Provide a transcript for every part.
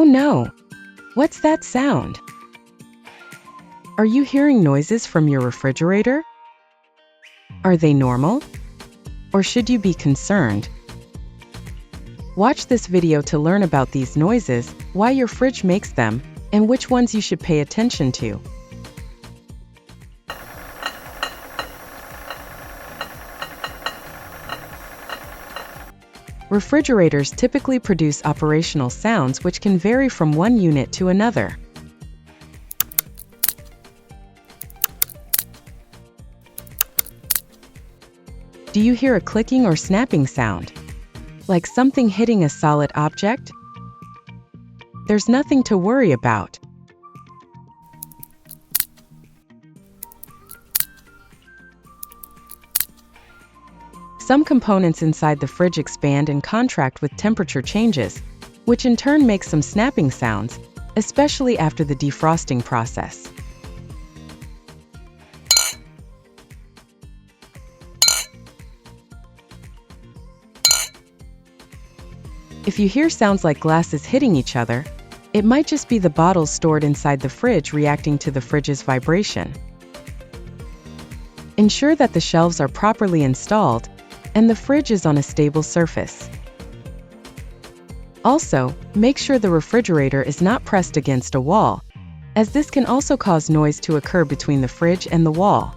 no! What's that sound? Are you hearing noises from your refrigerator? Are they normal? Or should you be concerned? Watch this video to learn about these noises, why your fridge makes them, and which ones you should pay attention to. Refrigerators typically produce operational sounds which can vary from one unit to another. Do you hear a clicking or snapping sound? Like something hitting a solid object? There's nothing to worry about. Some components inside the fridge expand and contract with temperature changes, which in turn makes some snapping sounds, especially after the defrosting process. If you hear sounds like glasses hitting each other, it might just be the bottles stored inside the fridge reacting to the fridge's vibration. Ensure that the shelves are properly installed and the fridge is on a stable surface. Also, make sure the refrigerator is not pressed against a wall, as this can also cause noise to occur between the fridge and the wall.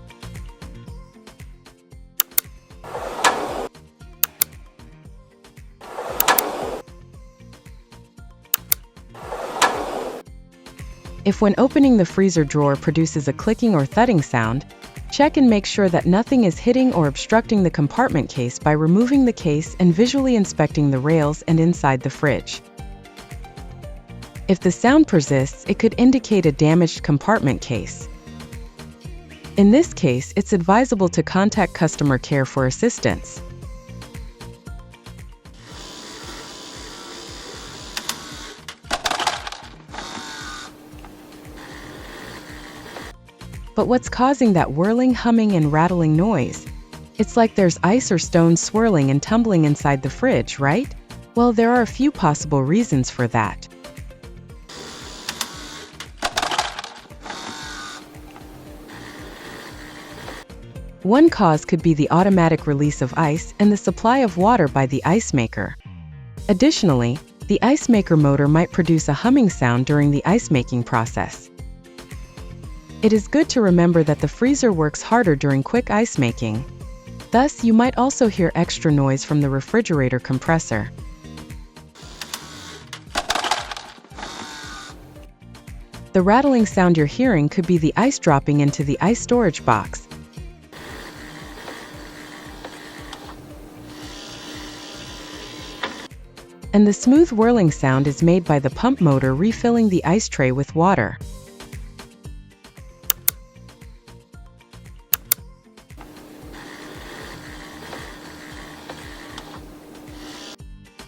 If when opening the freezer drawer produces a clicking or thudding sound, check and make sure that nothing is hitting or obstructing the compartment case by removing the case and visually inspecting the rails and inside the fridge. If the sound persists, it could indicate a damaged compartment case. In this case, it's advisable to contact customer care for assistance. But what's causing that whirling, humming, and rattling noise? It's like there's ice or stones swirling and tumbling inside the fridge, right? Well, there are a few possible reasons for that. One cause could be the automatic release of ice and the supply of water by the ice maker. Additionally, the ice maker motor might produce a humming sound during the ice making process. It is good to remember that the freezer works harder during quick ice making. Thus, you might also hear extra noise from the refrigerator compressor. The rattling sound you're hearing could be the ice dropping into the ice storage box. And the smooth whirling sound is made by the pump motor refilling the ice tray with water.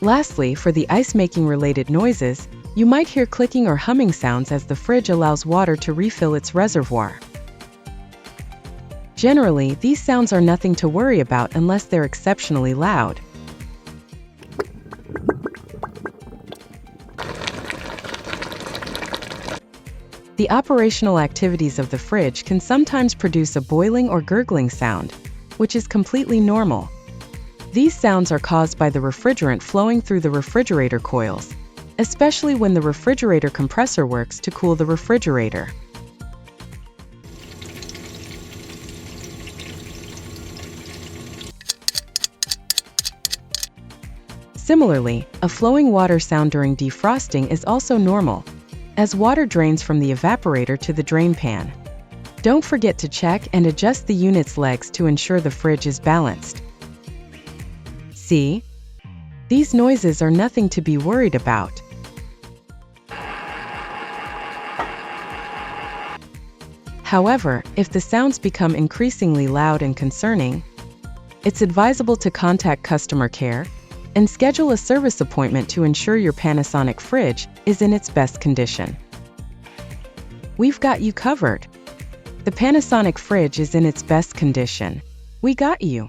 Lastly, for the ice-making related noises, you might hear clicking or humming sounds as the fridge allows water to refill its reservoir. Generally, these sounds are nothing to worry about unless they're exceptionally loud. The operational activities of the fridge can sometimes produce a boiling or gurgling sound, which is completely normal. These sounds are caused by the refrigerant flowing through the refrigerator coils, especially when the refrigerator compressor works to cool the refrigerator. Similarly, a flowing water sound during defrosting is also normal, as water drains from the evaporator to the drain pan. Don't forget to check and adjust the unit's legs to ensure the fridge is balanced. See? These noises are nothing to be worried about. However, if the sounds become increasingly loud and concerning, it's advisable to contact customer care and schedule a service appointment to ensure your Panasonic fridge is in its best condition. We've got you covered. The Panasonic fridge is in its best condition. We got you.